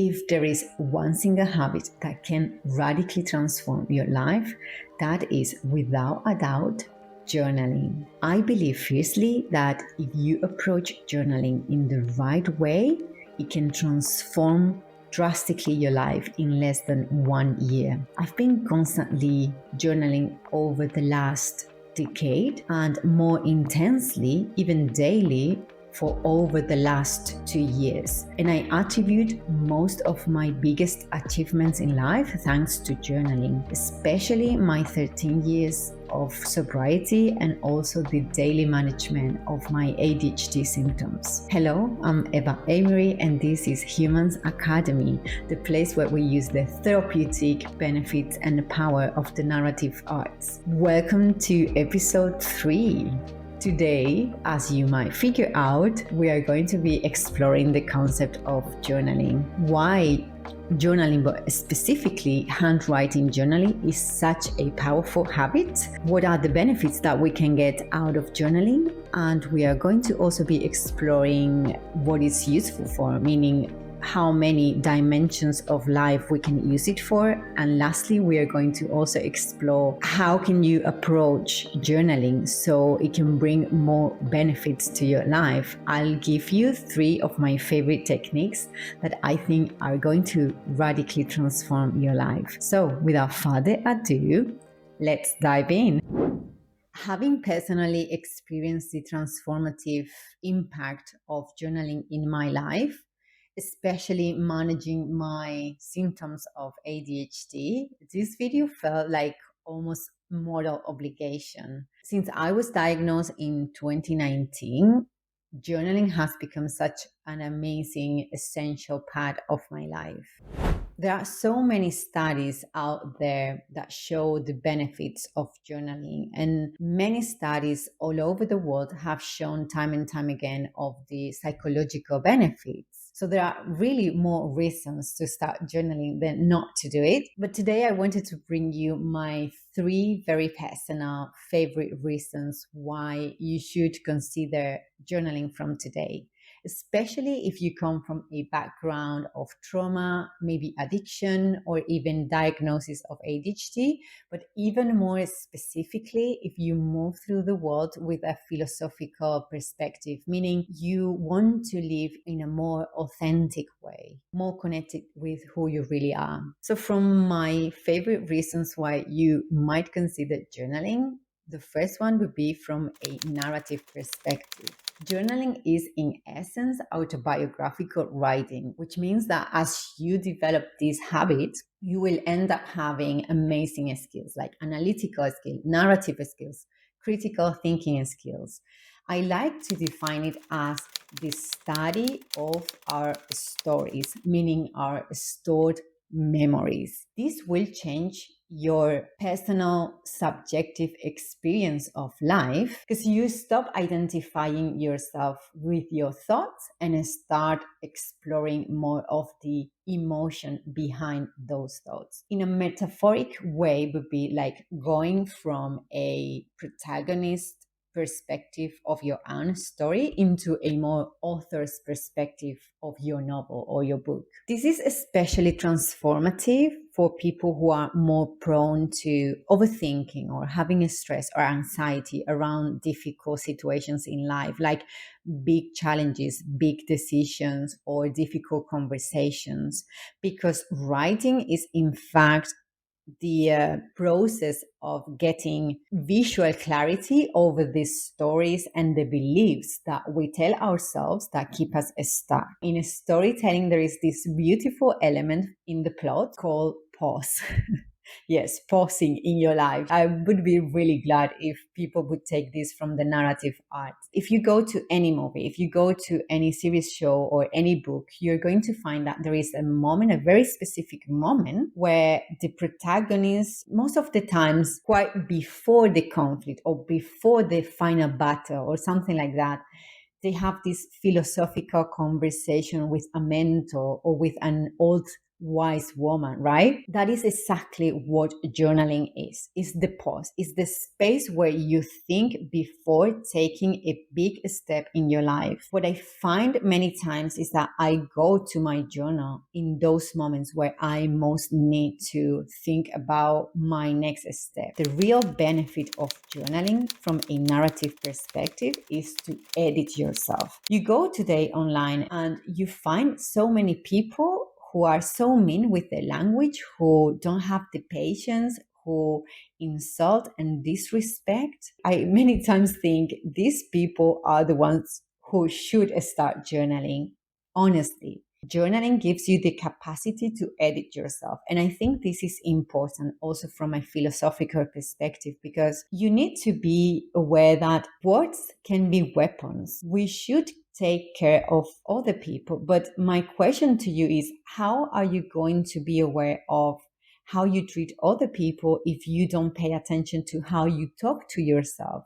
If there is one single habit that can radically transform your life, that is without a doubt journaling. I believe fiercely that if you approach journaling in the right way, it can transform drastically your life in less than 1 year. I've been constantly journaling over the last decade and more intensely, even daily, for over the last 2 years. And I attribute most of my biggest achievements in life thanks to journaling, especially my 13 years of sobriety and also the daily management of my ADHD symptoms. Hello, I'm Eva Amory, and this is Humans Academy, the place where we use the therapeutic benefits and the power of the narrative arts. Welcome to episode 3. Today, as you might figure out, we are going to be exploring the concept of journaling. Why journaling, but specifically handwriting journaling, is such a powerful habit. What are the benefits that we can get out of journaling? And we are going to also be exploring what it's useful for, meaning how many dimensions of life we can use it for. And lastly, we are going to also explore how can you approach journaling so it can bring more benefits to your life. I'll give you 3 of my favorite techniques that I think are going to radically transform your life. So without further ado, let's dive in. Having personally experienced the transformative impact of journaling in my life, especially managing my symptoms of ADHD, this video felt like almost moral obligation. Since I was diagnosed in 2019, journaling has become such an amazing, essential part of my life. There are so many studies out there that show the benefits of journaling, and many studies all over the world have shown time and time again of the psychological benefits. So there are really more reasons to start journaling than not to do it. But today I wanted to bring you my 3 very personal favorite reasons why you should consider journaling from today, especially if you come from a background of trauma, maybe addiction, or even diagnosis of ADHD, but even more specifically, if you move through the world with a philosophical perspective, meaning you want to live in a more authentic way, more connected with who you really are. So from my favorite reasons why you might consider journaling, the first one would be from a narrative perspective. Journaling is, in essence, autobiographical writing, which means that as you develop this habit, you will end up having amazing skills like analytical skills, narrative skills, critical thinking skills. I like to define it as the study of our stories, meaning our stored memories. This will change your personal subjective experience of life because you stop identifying yourself with your thoughts and start exploring more of the emotion behind those thoughts. In a metaphoric way, would be like going from a protagonist perspective of your own story into a more author's perspective of your novel or your book. This is especially transformative for people who are more prone to overthinking or having a stress or anxiety around difficult situations in life, like big challenges, big decisions, or difficult conversations, because writing is in fact the process of getting visual clarity over these stories and the beliefs that we tell ourselves that keep us stuck. In storytelling, there is this beautiful element in the plot called pause. Yes, pausing in your life. I would be really glad if people would take this from the narrative art. If you go to any movie, if you go to any series show or any book, you're going to find that there is a moment, a very specific moment, where the protagonist, most of the times quite before the conflict or before the final battle or something like that, they have this philosophical conversation with a mentor or with an old wise woman, right? That is exactly what journaling is. It's the pause. It's the space where you think before taking a big step in your life. What I find many times is that I go to my journal in those moments where I most need to think about my next step. The real benefit of journaling from a narrative perspective is to edit yourself. You go today online and you find so many people who are so mean with their language, who don't have the patience, who insult and disrespect. I many times think these people are the ones who should start journaling. Honestly, journaling gives you the capacity to edit yourself. And I think this is important also from a philosophical perspective, because you need to be aware that words can be weapons. We should take care of other people. But my question to you is, how are you going to be aware of how you treat other people if you don't pay attention to how you talk to yourself?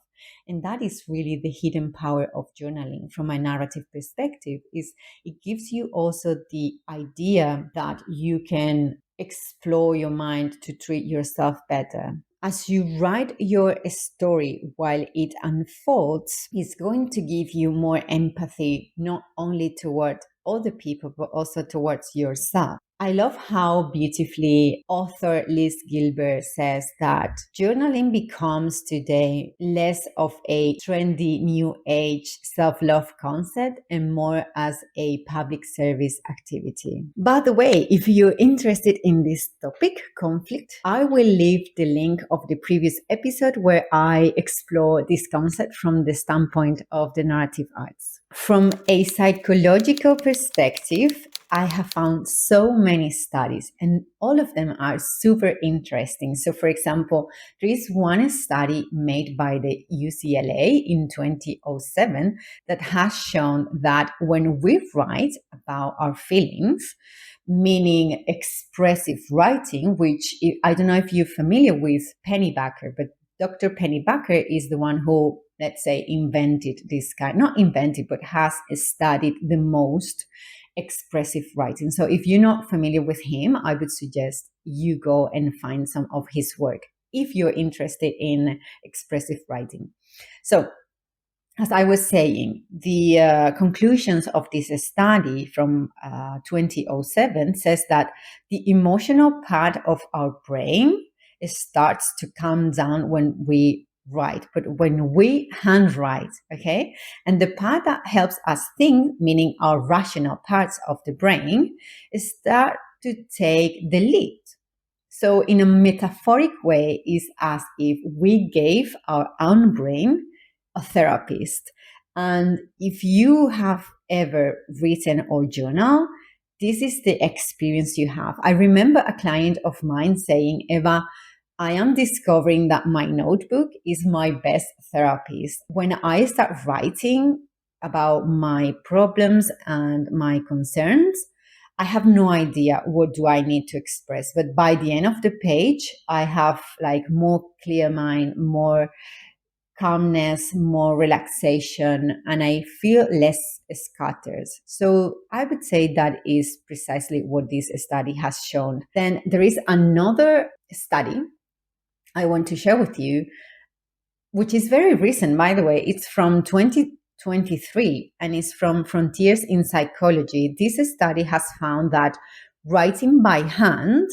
And that is really the hidden power of journaling from a narrative perspective. Is it gives you also the idea that you can explore your mind to treat yourself better. As you write your story while it unfolds, it's going to give you more empathy, not only toward other people, but also towards yourself. I love how beautifully author Liz Gilbert says that journaling becomes today less of a trendy new age self-love concept and more as a public service activity. By the way, if you're interested in this topic, conflict, I will leave the link of the previous episode where I explore this concept from the standpoint of the narrative arts. From a psychological perspective, I have found so many studies and all of them are super interesting. So, for example, there is one study made by the UCLA in 2007 that has shown that when we write about our feelings, meaning expressive writing, which I don't know if you're familiar with Pennybacker, but Dr. Pennybacker is the one who, let's say, invented this kind, not invented, but has studied the most expressive writing. So if you're not familiar with him, I would suggest you go and find some of his work if you're interested in expressive writing. So as I was saying, the conclusions of this study from 2007 says that the emotional part of our brain starts to calm down when we write, but when we handwrite, okay? And the part that helps us think, meaning our rational parts of the brain, start to take the lead. So in a metaphoric way, is as if we gave our own brain a therapist. And if you have ever written or journal, this is the experience you have. I remember a client of mine saying, Eva, I am discovering that my notebook is my best therapist. When I start writing about my problems and my concerns, I have no idea what do I need to express. But by the end of the page, I have like more clear mind, more calmness, more relaxation, and I feel less scattered. So I would say that is precisely what this study has shown. Then there is another study I want to share with you, which is very recent, by the way. It's from 2023 and it's from Frontiers in Psychology. This study has found that writing by hand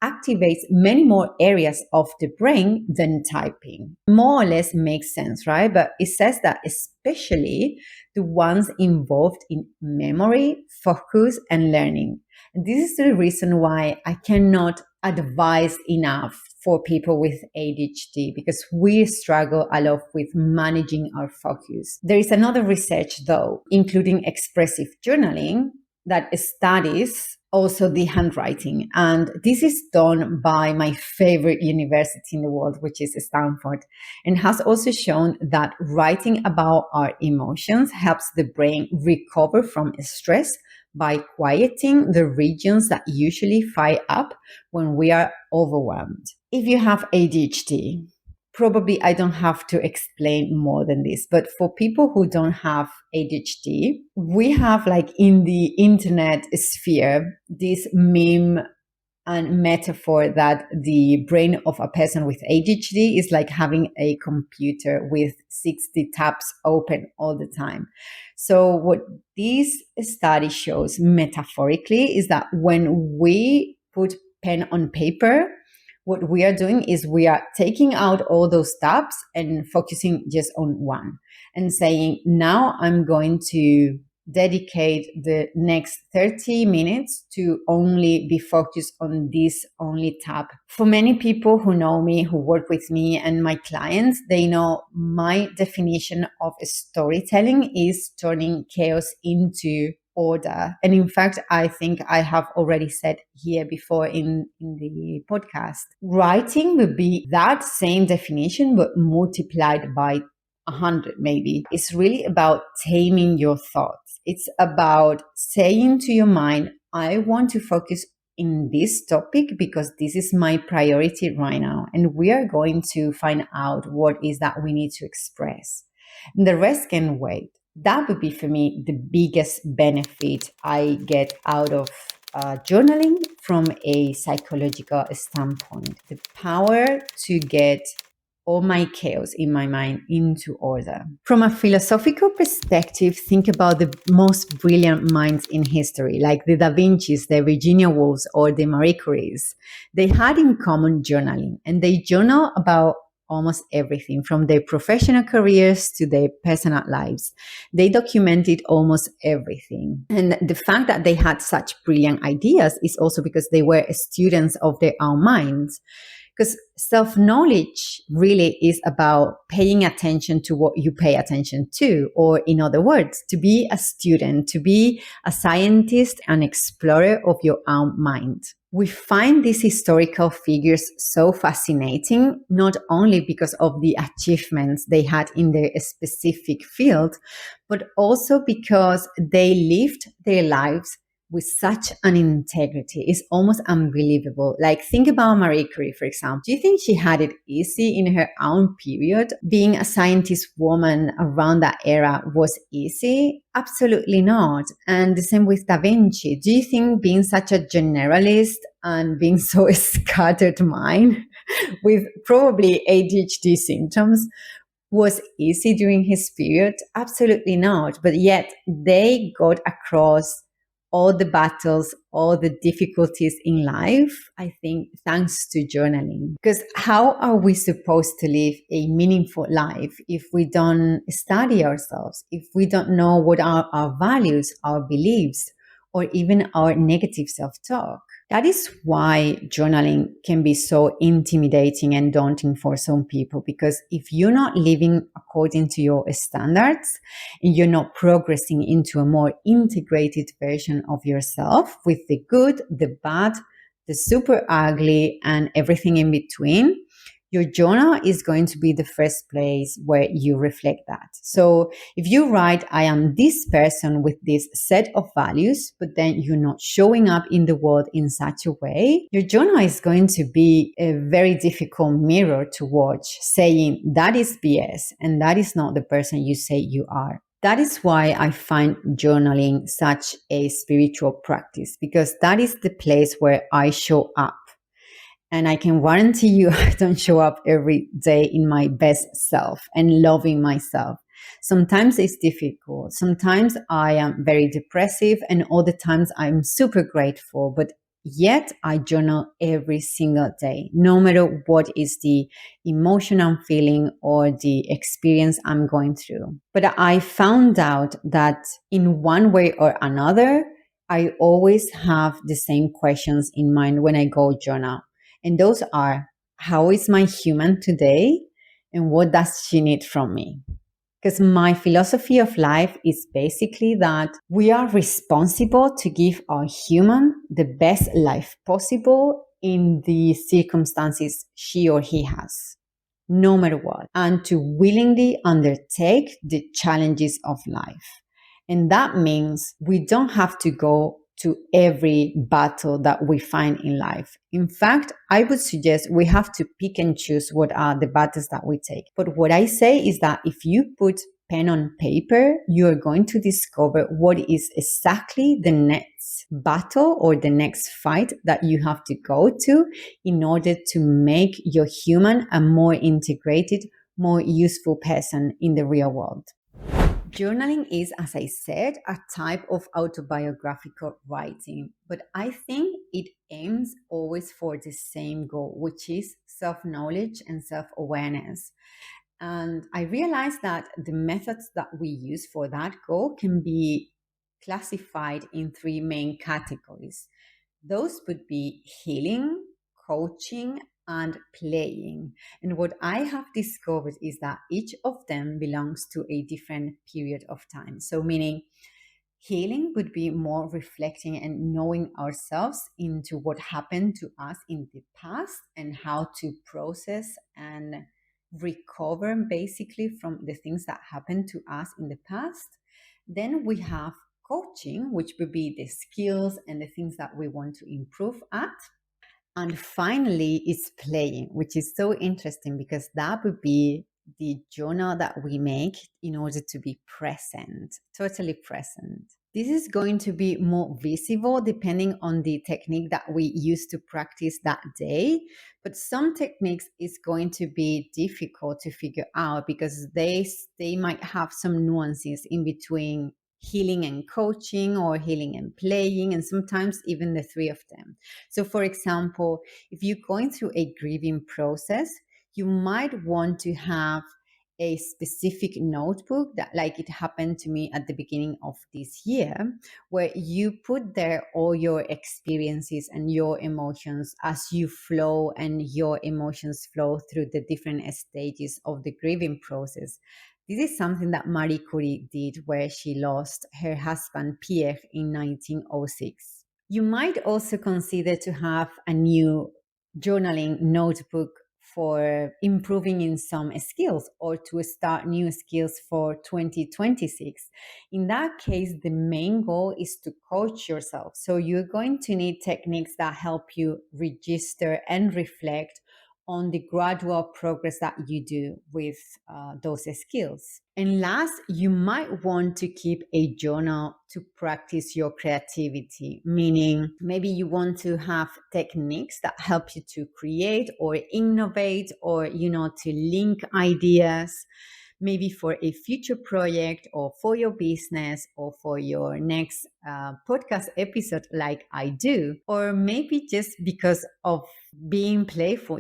activates many more areas of the brain than typing. More or less makes sense, right? But it says that especially the ones involved in memory, focus, and learning. And this is the reason why I cannot advise enough for people with ADHD, because we struggle a lot with managing our focus. There is another research, though, including expressive journaling, that studies also the handwriting. And this is done by my favorite university in the world, which is Stanford, and has also shown that writing about our emotions helps the brain recover from stress by quieting the regions that usually fire up when we are overwhelmed. If you have ADHD, probably I don't have to explain more than this, but for people who don't have ADHD, we have like in the internet sphere this meme and metaphor that the brain of a person with ADHD is like having a computer with 60 tabs open all the time. So what this study shows metaphorically is that when we put pen on paper, what we are doing is we are taking out all those tabs and focusing just on one and saying, now I'm going to dedicate the next 30 minutes to only be focused on this only tab. For many people who know me, who work with me and my clients, they know my definition of storytelling is turning chaos into order. And in fact, I think I have already said here before in the podcast, writing would be that same definition, but multiplied by 100 maybe. It's really about taming your thoughts. It's about saying to your mind, I want to focus in this topic because this is my priority right now. And we are going to find out what is that we need to express. And the rest can wait. That would be for me the biggest benefit I get out of journaling from a psychological standpoint. The power to get all my chaos in my mind into order. From a philosophical perspective, think about the most brilliant minds in history, like the Da Vinci's, the Virginia Woolf's, or the Marie Curie's. They had in common journaling, and they journal about almost everything from their professional careers to their personal lives. They documented almost everything. And the fact that they had such brilliant ideas is also because they were students of their own minds. Because self-knowledge really is about paying attention to what you pay attention to, or in other words, to be a student, to be a scientist and explorer of your own mind. We find these historical figures so fascinating, not only because of the achievements they had in their specific field, but also because they lived their lives with such an integrity. It's almost unbelievable. Like, think about Marie Curie, for example. Do you think she had it easy in her own period? Being a scientist woman around that era was easy? Absolutely not. And the same with Da Vinci. Do you think being such a generalist and being so scattered mind with probably ADHD symptoms was easy during his period? Absolutely not. But yet they got across all the battles, all the difficulties in life, I think, thanks to journaling. Because how are we supposed to live a meaningful life if we don't study ourselves, if we don't know what are our values, our beliefs, or even our negative self-talk? That is why journaling can be so intimidating and daunting for some people, because if you're not living according to your standards and you're not progressing into a more integrated version of yourself with the good, the bad, the super ugly, and everything in between, your journal is going to be the first place where you reflect that. So if you write, I am this person with this set of values, but then you're not showing up in the world in such a way, your journal is going to be a very difficult mirror to watch, saying that is BS and that is not the person you say you are. That is why I find journaling such a spiritual practice, because that is the place where I show up. And I can guarantee you I don't show up every day in my best self and loving myself. Sometimes it's difficult. Sometimes I am very depressive, and other times I'm super grateful. But yet I journal every single day, no matter what is the emotion I'm feeling or the experience I'm going through. But I found out that in one way or another, I always have the same questions in mind when I go journal. And those are, how is my human today? And what does she need from me? Because my philosophy of life is basically that we are responsible to give our human the best life possible in the circumstances she or he has, no matter what, and to willingly undertake the challenges of life. And that means we don't have to go to every battle that we find in life. In fact, I would suggest we have to pick and choose what are the battles that we take. But what I say is that if you put pen on paper, you're going to discover what is exactly the next battle or the next fight that you have to go to in order to make your human a more integrated, more useful person in the real world. Journaling is, as I said, a type of autobiographical writing, but I think it aims always for the same goal, which is self-knowledge and self-awareness. And I realized that the methods that we use for that goal can be classified in three main categories. Those would be healing, coaching, and playing. And what I have discovered is that each of them belongs to a different period of time. So, meaning healing would be more reflecting and knowing ourselves into what happened to us in the past and how to process and recover basically from the things that happened to us in the past. Then we have coaching, which would be the skills and the things that we want to improve at. And finally, it's playing, which is so interesting because that would be the journal that we make in order to be present, totally present. This is going to be more visible depending on the technique that we use to practice that day. But some techniques is going to be difficult to figure out because they might have some nuances in between healing and coaching or healing and playing, and sometimes even the three of them. So, for example, if you're going through a grieving process, you might want to have a specific notebook that, like it happened to me at the beginning of this year, where you put there all your experiences and your emotions as you flow and your emotions flow through the different stages of the grieving process. This is something that Marie Curie did, where she lost her husband Pierre in 1906. You might also consider to have a new journaling notebook for improving in some skills or to start new skills for 2026. In that case, the main goal is to coach yourself. So you're going to need techniques that help you register and reflect on the gradual progress that you do with those skills. And last, you might want to keep a journal to practice your creativity, meaning maybe you want to have techniques that help you to create or innovate or, to link ideas, maybe for a future project or for your business or for your next podcast episode like I do, or maybe just because of being playful.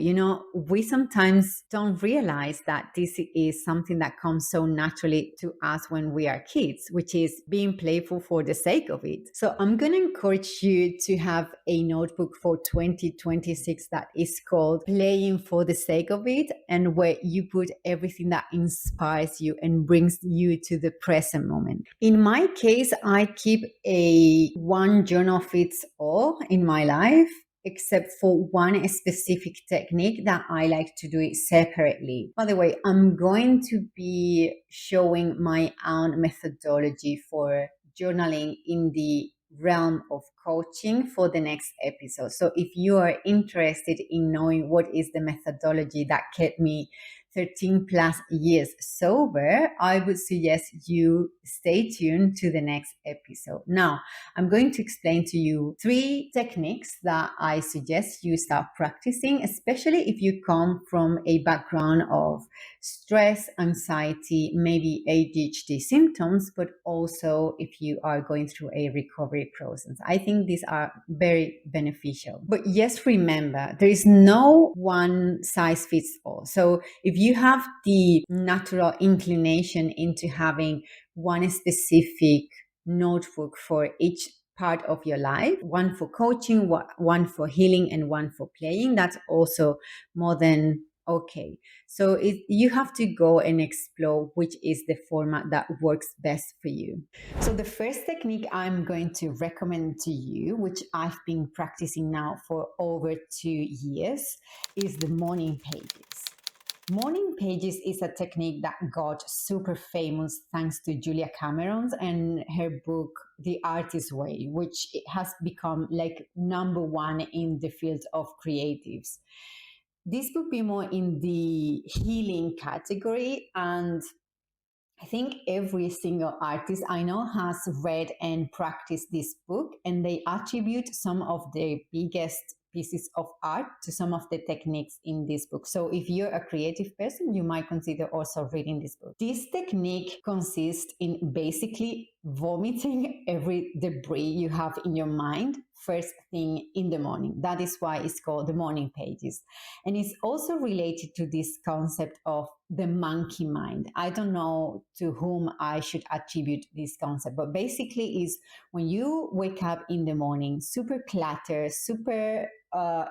We sometimes don't realize that this is something that comes so naturally to us when we are kids, which is being playful for the sake of it. So I'm going to encourage you to have a notebook for 2026 that is called Playing for the Sake of It, and where you put everything that inspires you and brings you to the present moment. In my case, I keep a one journal fits all in my life, except for one specific technique that I like to do it separately. By the way, I'm going to be showing my own methodology for journaling in the realm of coaching for the next episode. So if you are interested in knowing what is the methodology that kept me 13 plus years sober, I would suggest you stay tuned to the next episode. Now, I'm going to explain to you 3 techniques that I suggest you start practicing, especially if you come from a background of stress, anxiety, maybe ADHD symptoms, but also if you are going through a recovery process. I think these are very beneficial. But yes, remember, there is no one size fits all. So if you have the natural inclination into having one specific notebook for each part of your life, one for coaching, one for healing, and one for playing, that's also more than okay. So you have to go and explore which is the format that works best for you. So the first technique I'm going to recommend to you, which I've been practicing now for over 2 years, is the morning pages. Morning pages is a technique that got super famous thanks to Julia Cameron and her book, The Artist's Way, which has become like number one in the field of creatives. This would be more in the healing category, and I think every single artist I know has read and practiced this book, and they attribute some of their biggest pieces of art to some of the techniques in this book. So if you're a creative person, you might consider also reading this book. This technique consists in basically vomiting every debris you have in your mind first thing in the morning. That is why it's called the morning pages. And it's also related to this concept of the monkey mind. I don't know to whom I should attribute this concept, but basically is when you wake up in the morning, super cluttered, super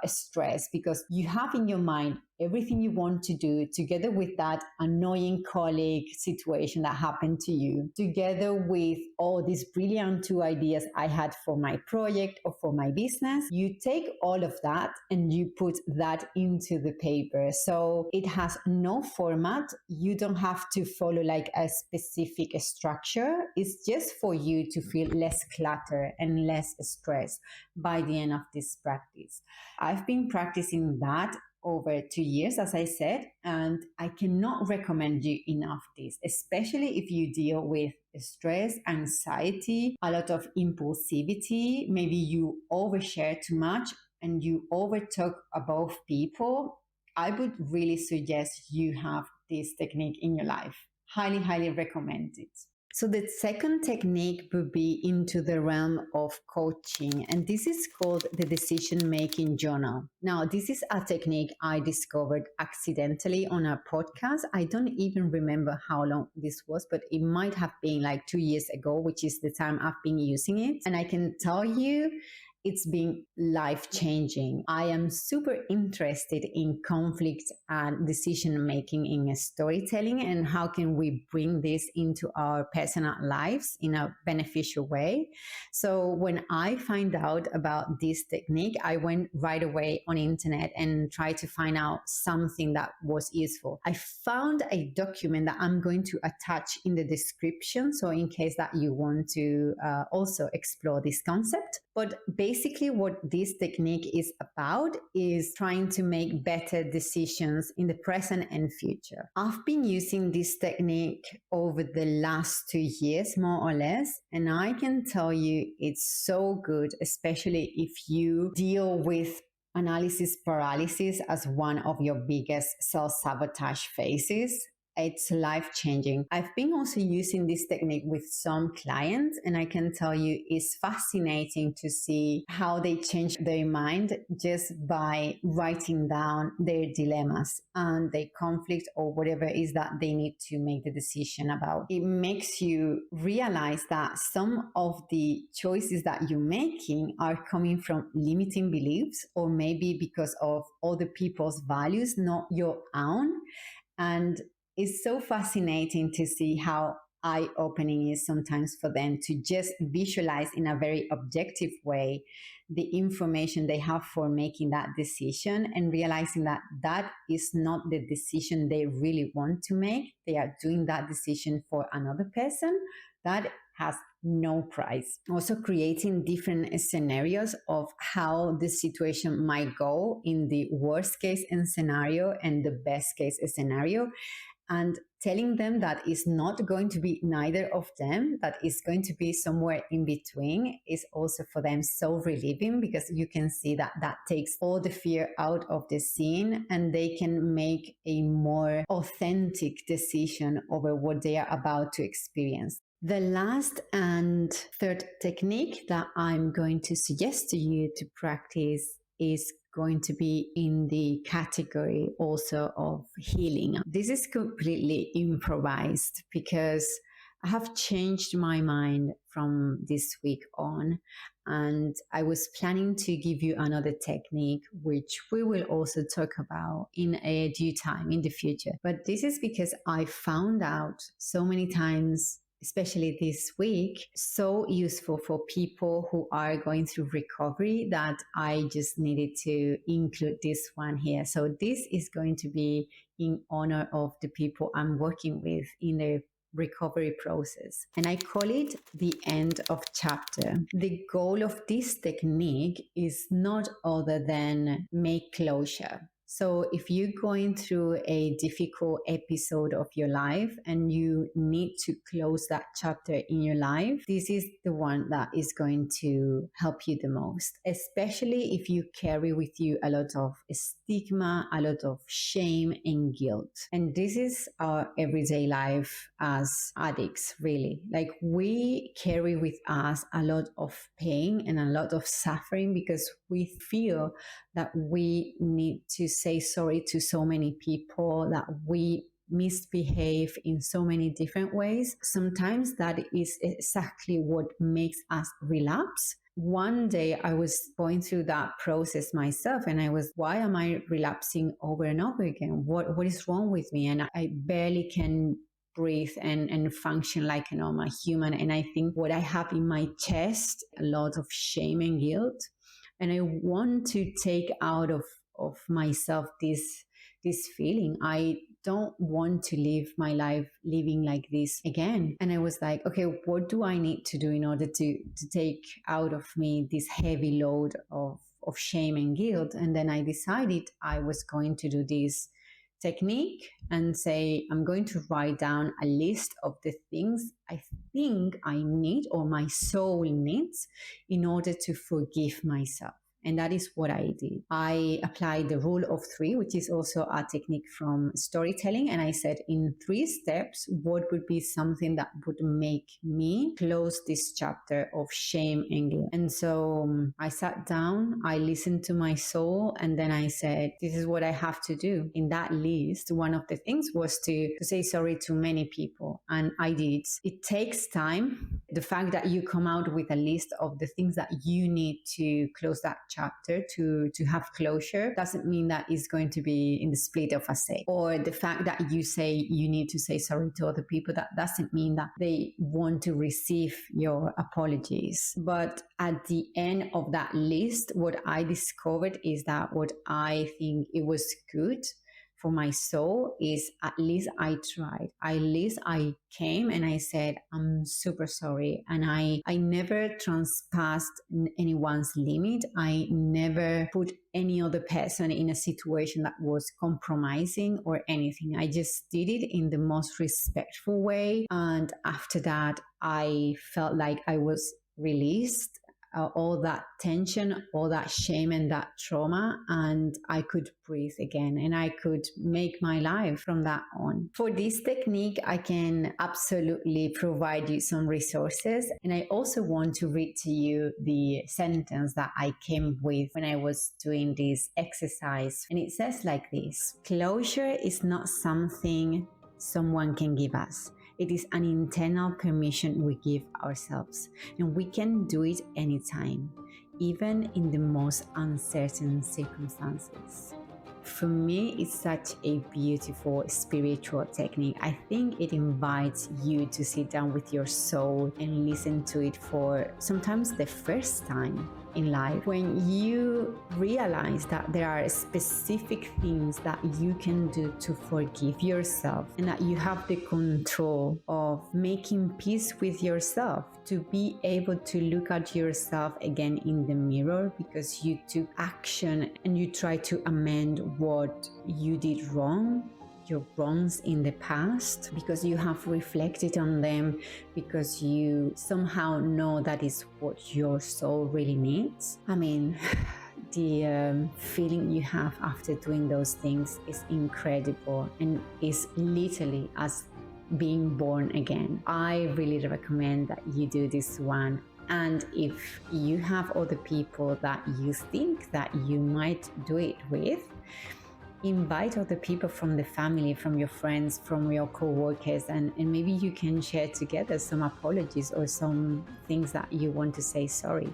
stressed because you have in your mind everything you want to do, together with that annoying colleague situation that happened to you, together with all these brilliant two ideas I had for my project or for my business. You take all of that and you put that into the paper. So it has no format. You don't have to follow like a specific structure. It's just for you to feel less clutter and less stress by the end of this practice. I've been practicing that over 2 years, as I said, and I cannot recommend you enough this, especially if you deal with stress, anxiety, a lot of impulsivity. Maybe you overshare too much and you overtalk above people. I would really suggest you have this technique in your life. Highly, highly recommend it. So the second technique would be into the realm of coaching, and this is called the decision-making journal. Now, this is a technique I discovered accidentally on a podcast. I don't even remember how long this was, but it might have been like 2 years ago, which is the time I've been using it. And I can tell you, it's been life-changing. I am super interested in conflict and decision-making in storytelling, and how can we bring this into our personal lives in a beneficial way. So when I find out about this technique, I went right away on internet and tried to find out something that was useful. I found a document that I'm going to attach in the description, so in case that you want to also explore this concept. But basically what this technique is about is trying to make better decisions in the present and future. I've been using this technique over the last 2 years, more or less, and I can tell you it's so good, especially if you deal with analysis paralysis as one of your biggest self-sabotage phases. It's life-changing. I've been also using this technique with some clients, and I can tell you it's fascinating to see how they change their mind just by writing down their dilemmas and their conflict or whatever it is that they need to make the decision about. It makes you realize that some of the choices that you're making are coming from limiting beliefs, or maybe because of other people's values, not your own. And it's so fascinating to see how eye-opening it is sometimes for them to just visualize in a very objective way the information they have for making that decision, and realizing that that is not the decision they really want to make. They are doing that decision for another person. That has no price. Also creating different scenarios of how the situation might go in the worst case scenario and the best case scenario, and telling them that it's not going to be neither of them, that it's going to be somewhere in between, is also for them so relieving, because you can see that that takes all the fear out of the scene, and they can make a more authentic decision over what they are about to experience. The last and third technique that I'm going to suggest to you to practice is going to be in the category also of healing. This is completely improvised because I have changed my mind from this week on, and I was planning to give you another technique, which we will also talk about in a due time in the future. But this is because I found out so many times especially this week, so useful for people who are going through recovery that I just needed to include this one here. So this is going to be in honor of the people I'm working with in the recovery process. And I call it the end of chapter. The goal of this technique is not other than make closure. So if you're going through a difficult episode of your life and you need to close that chapter in your life, this is the one that is going to help you the most, especially if you carry with you a lot of stigma, a lot of shame and guilt. And this is our everyday life as addicts, really. Like, we carry with us a lot of pain and a lot of suffering because we feel that we need to say sorry to so many people, that we misbehave in so many different ways. Sometimes that is exactly what makes us relapse. One day I was going through that process myself and I was, why am I relapsing over and over again? What is wrong with me? And I barely can breathe and function like a normal human. And I think what I have in my chest, a lot of shame and guilt. And I want to take out of myself this feeling. I don't want to live my life living like this again. And I was like, okay, what do I need to do in order to take out of me this heavy load of shame and guilt? And then I decided I was going to do this technique and say, I'm going to write down a list of the things I think I need or my soul needs in order to forgive myself. And that is what I did. I applied the rule of 3, which is also a technique from storytelling. And I said, in 3 steps, what would be something that would make me close this chapter of shame and guilt? And so I sat down, I listened to my soul, and then I said, this is what I have to do. In that list, one of the things was to say sorry to many people. And I did. It takes time. The fact that you come out with a list of the things that you need to close that chapter to have closure doesn't mean that it's going to be in the split of a say. Or the fact that you say you need to say sorry to other people, that doesn't mean that they want to receive your apologies. But at the end of that list, what I discovered is that what I think it was good for my soul is, at least I tried. At least I came and I said, I'm super sorry. And I never transpassed anyone's limit. I never put any other person in a situation that was compromising or anything. I just did it in the most respectful way. And after that, I felt like I was released. All that tension, all that shame and that trauma, and I could breathe again and I could make my life from that on. For this technique, I can absolutely provide you some resources, and I also want to read to you the sentence that I came with when I was doing this exercise, and it says like this: closure is not something someone can give us. It is an internal permission we give ourselves, and we can do it anytime, even in the most uncertain circumstances. For me, it's such a beautiful spiritual technique. I think it invites you to sit down with your soul and listen to it for sometimes the first time in life, when you realize that there are specific things that you can do to forgive yourself, and that you have the control of making peace with yourself, to be able to look at yourself again in the mirror because you took action and you try to amend what you did wrong, your wrongs in the past, because you have reflected on them, because you somehow know that is what your soul really needs. I mean, the feeling you have after doing those things is incredible and is literally as being born again. I really recommend that you do this one. And if you have other people that you think that you might do it with, invite other people from the family, from your friends, from your co-workers, and maybe you can share together some apologies or some things that you want to say sorry.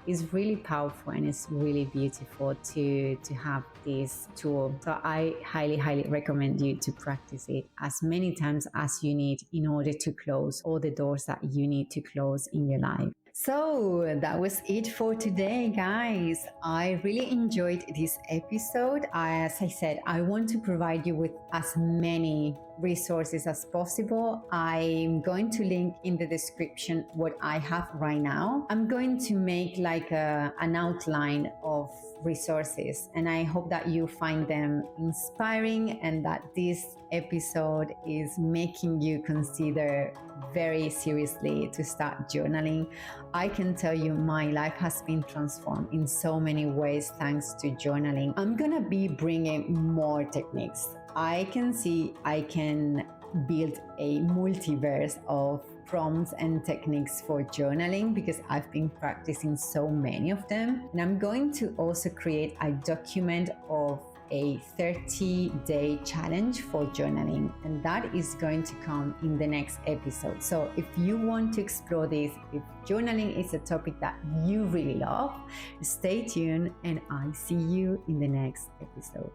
it's really powerful and it's really beautiful to have this tool. So I highly recommend you to practice it as many times as you need in order to close all the doors that you need to close in your life. So that was it for today, guys. I really enjoyed this episode. As I said, I want to provide you with as many resources as possible. I'm going to link in the description what I have right now. I'm going to make like an outline of resources, and I hope that you find them inspiring and that this episode is making you consider very seriously to start journaling. I can tell you my life has been transformed in so many ways thanks to journaling. I'm gonna be bringing more techniques. I can see I can build a multiverse of prompts and techniques for journaling because I've been practicing so many of them. And I'm going to also create a document of a 30-day challenge for journaling, and that is going to come in the next episode. So if you want to explore this, if journaling is a topic that you really love, stay tuned and I'll see you in the next episode.